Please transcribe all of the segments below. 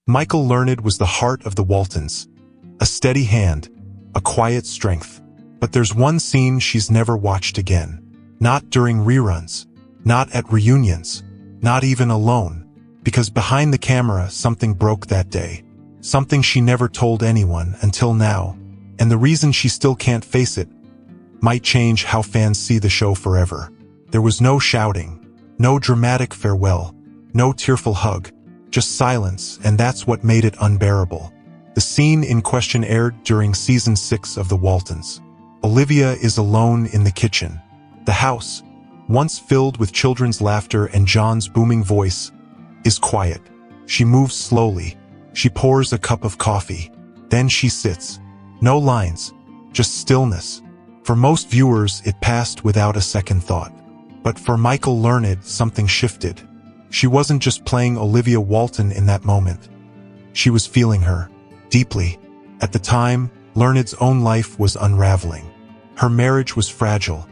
Michael Learnid was the heart of the Waltons. A steady hand, a quiet strength. But there's one scene she's never watched again. Not during reruns. Not at reunions. Not even alone. Because behind the camera, something broke that day. Something she never told anyone until now. And the reason she still can't face it might change how fans see the show forever. There was no shouting. No dramatic farewell. No tearful hug. Just silence, and that's what made it unbearable. The scene in question aired during season 6 of The Waltons. Olivia is alone in the kitchen. The house, once filled with children's laughter and John's booming voice, is quiet. She moves slowly. She pours a cup of coffee. Then she sits. No lines, just stillness. For most viewers, it passed without a second thought. But for Michael Learnid, something shifted. She wasn't just playing Olivia Walton in that moment. She was feeling her, deeply. At the time, Learnid's own life was unraveling. Her marriage was fragile,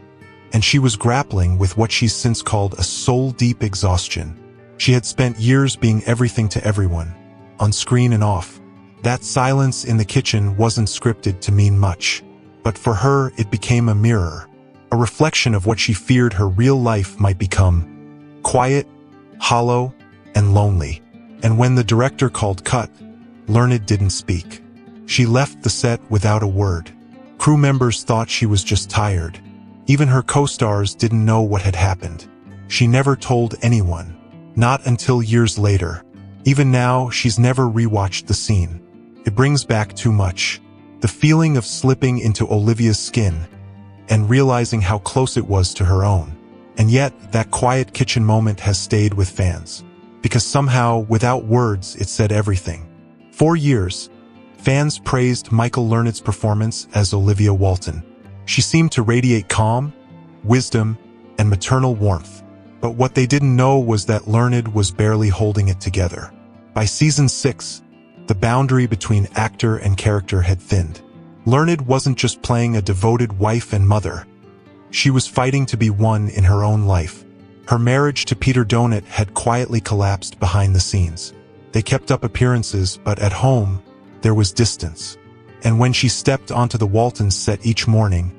and she was grappling with what she's since called a soul-deep exhaustion. She had spent years being everything to everyone, on screen and off. That silence in the kitchen wasn't scripted to mean much. But for her, it became a mirror, a reflection of what she feared her real life might become. Quiet, hollow, and lonely. And when the director called cut, Learnid didn't speak. She left the set without a word. Crew members thought she was just tired. Even her co-stars didn't know what had happened. She never told anyone. Not until years later. Even now, she's never rewatched the scene. It brings back too much. The feeling of slipping into Olivia's skin and realizing how close it was to her own. And yet, that quiet kitchen moment has stayed with fans. Because somehow, without words, it said everything. For years, fans praised Michael Learnid's performance as Olivia Walton. She seemed to radiate calm, wisdom, and maternal warmth. But what they didn't know was that Learnid was barely holding it together. By season 6, the boundary between actor and character had thinned. Learnid wasn't just playing a devoted wife and mother. She was fighting to be one in her own life. Her marriage to Peter Donat had quietly collapsed behind the scenes. They kept up appearances, but at home, there was distance. And when she stepped onto the Waltons set each morning,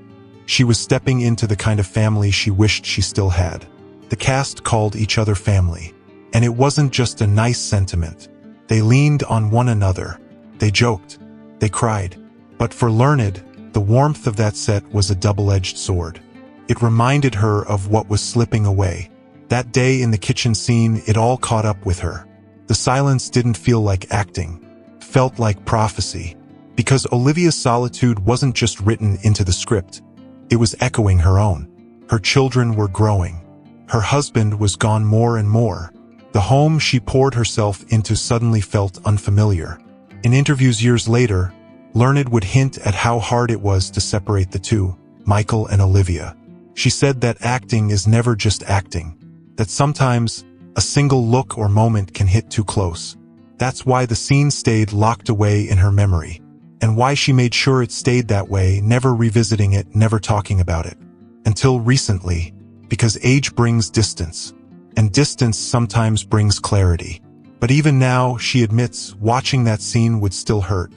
she was stepping into the kind of family she wished she still had. The cast called each other family. And it wasn't just a nice sentiment. They leaned on one another. They joked. They cried. But for Learnid, the warmth of that set was a double-edged sword. It reminded her of what was slipping away. That day in the kitchen scene, it all caught up with her. The silence didn't feel like acting. It felt like prophecy. Because Olivia's solitude wasn't just written into the script. It was echoing her own. Her children were growing. Her husband was gone more and more. The home she poured herself into suddenly felt unfamiliar. In interviews years later, Learnid would hint at how hard it was to separate the two, Michael and Olivia. She said that acting is never just acting. That sometimes, a single look or moment can hit too close. That's why the scene stayed locked away in her memory. And why she made sure it stayed that way, never revisiting it, never talking about it. Until recently, because age brings distance. And distance sometimes brings clarity. But even now, she admits, watching that scene would still hurt.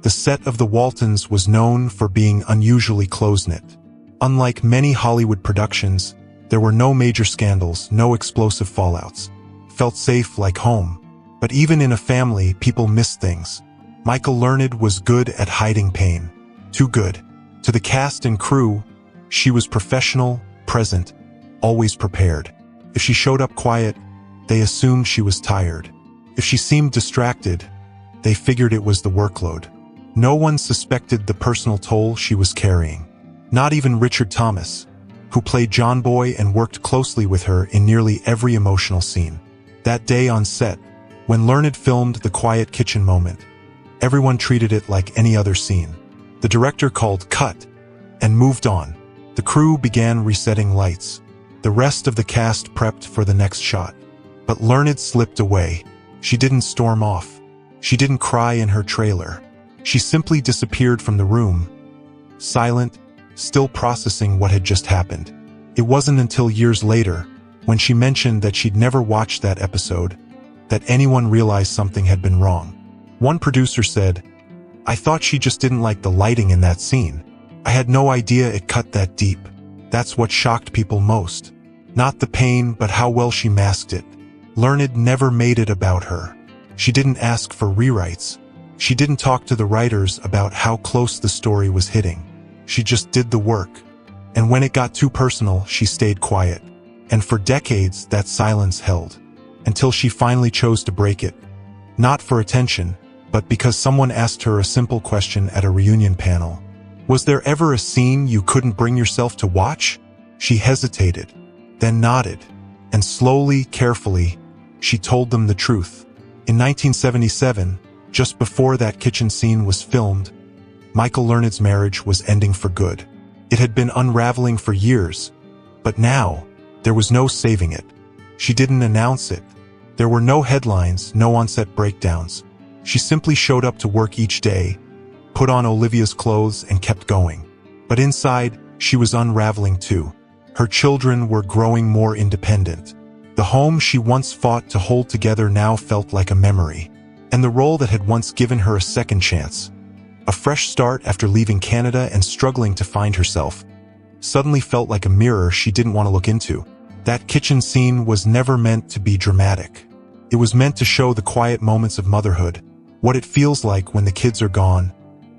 The set of The Waltons was known for being unusually close-knit. Unlike many Hollywood productions, there were no major scandals, no explosive fallouts. Felt safe like home. But even in a family, people miss things. Michael Learnid was good at hiding pain. Too good. To the cast and crew, she was professional, present, always prepared. If she showed up quiet, they assumed she was tired. If she seemed distracted, they figured it was the workload. No one suspected the personal toll she was carrying. Not even Richard Thomas, who played John Boy and worked closely with her in nearly every emotional scene. That day on set, when Learnid filmed the quiet kitchen moment, everyone treated it like any other scene. The director called cut and moved on. The crew began resetting lights. The rest of the cast prepped for the next shot. But Learnid slipped away. She didn't storm off. She didn't cry in her trailer. She simply disappeared from the room, silent, still processing what had just happened. It wasn't until years later, when she mentioned that she'd never watched that episode, that anyone realized something had been wrong. One producer said, "I thought she just didn't like the lighting in that scene. I had no idea it cut that deep. That's what shocked people most. Not the pain, but how well she masked it." Learnid never made it about her. She didn't ask for rewrites. She didn't talk to the writers about how close the story was hitting. She just did the work. And when it got too personal, she stayed quiet. And for decades, that silence held. Until she finally chose to break it. Not for attention, but because someone asked her a simple question at a reunion panel. "Was there ever a scene you couldn't bring yourself to watch?" She hesitated, then nodded, and slowly, carefully, she told them the truth. In 1977, just before that kitchen scene was filmed, Michael Learnid's marriage was ending for good. It had been unraveling for years, but now, there was no saving it. She didn't announce it. There were no headlines, no on-set breakdowns. She simply showed up to work each day, put on Olivia's clothes, and kept going. But inside, she was unraveling too. Her children were growing more independent. The home she once fought to hold together now felt like a memory. And the role that had once given her a second chance, a fresh start after leaving Canada and struggling to find herself, suddenly felt like a mirror she didn't want to look into. That kitchen scene was never meant to be dramatic. It was meant to show the quiet moments of motherhood, what it feels like when the kids are gone,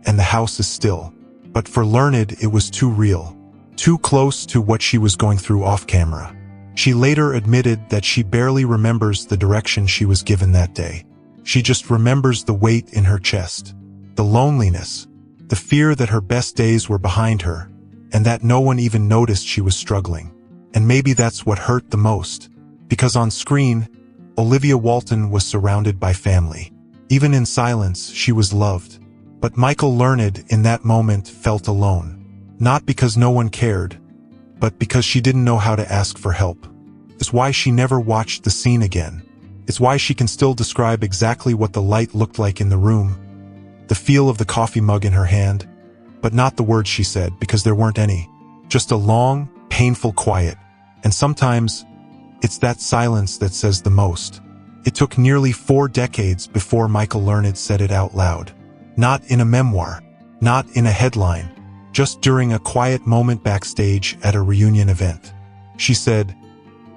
and the house is still. But for Learnid, it was too real, too close to what she was going through off-camera. She later admitted that she barely remembers the direction she was given that day. She just remembers the weight in her chest, the loneliness, the fear that her best days were behind her, and that no one even noticed she was struggling. And maybe that's what hurt the most, because on screen, Olivia Walton was surrounded by family. Even in silence, she was loved. But Michael Learnid, in that moment, felt alone. Not because no one cared, but because she didn't know how to ask for help. It's why she never watched the scene again. It's why she can still describe exactly what the light looked like in the room, the feel of the coffee mug in her hand, but not the words she said, because there weren't any. Just a long, painful quiet. And sometimes, it's that silence that says the most. It took nearly 4 decades before Michael Learnid said it out loud. Not in a memoir, not in a headline, just during a quiet moment backstage at a reunion event. She said,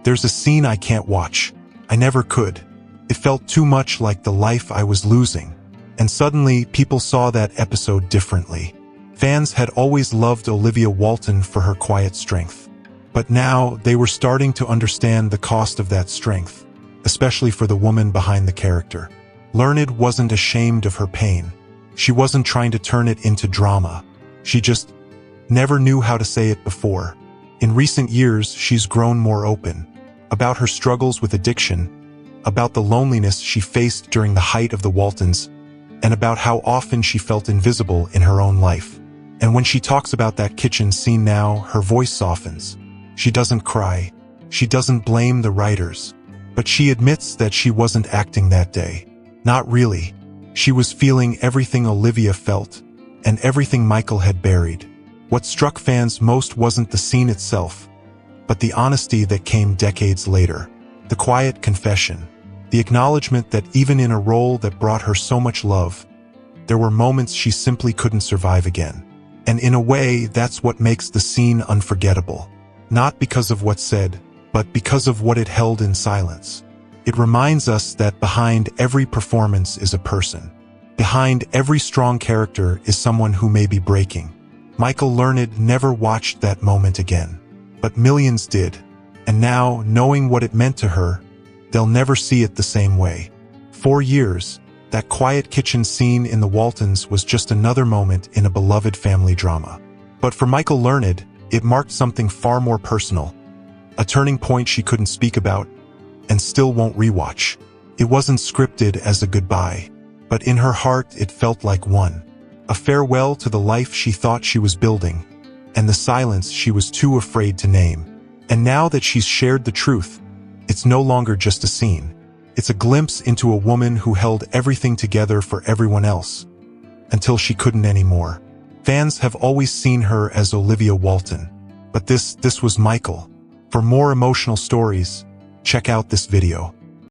"There's a scene I can't watch. I never could. It felt too much like the life I was losing." And suddenly, people saw that episode differently. Fans had always loved Olivia Walton for her quiet strength. But now, they were starting to understand the cost of that strength, especially for the woman behind the character. Learnid wasn't ashamed of her pain. She wasn't trying to turn it into drama. She just never knew how to say it before. In recent years, she's grown more open about her struggles with addiction, about the loneliness she faced during the height of the Waltons, and about how often she felt invisible in her own life. And when she talks about that kitchen scene now, her voice softens. She doesn't cry. She doesn't blame the writers. But she admits that she wasn't acting that day. Not really. She was feeling everything Olivia felt, and everything Michael had buried. What struck fans most wasn't the scene itself, but the honesty that came decades later. The quiet confession. The acknowledgement that even in a role that brought her so much love, there were moments she simply couldn't survive again. And in a way, that's what makes the scene unforgettable. Not because of what's said, but because of what it held in silence. It reminds us that behind every performance is a person. Behind every strong character is someone who may be breaking. Michael Learnid never watched that moment again. But millions did. And now, knowing what it meant to her, they'll never see it the same way. 4 years, that quiet kitchen scene in the Waltons was just another moment in a beloved family drama. But for Michael Learnid, it marked something far more personal. A turning point she couldn't speak about, and still won't rewatch. It wasn't scripted as a goodbye, but in her heart it felt like one. A farewell to the life she thought she was building, and the silence she was too afraid to name. And now that she's shared the truth, it's no longer just a scene. It's a glimpse into a woman who held everything together for everyone else, until she couldn't anymore. Fans have always seen her as Olivia Walton, but this was Michael. For more emotional stories, check out this video.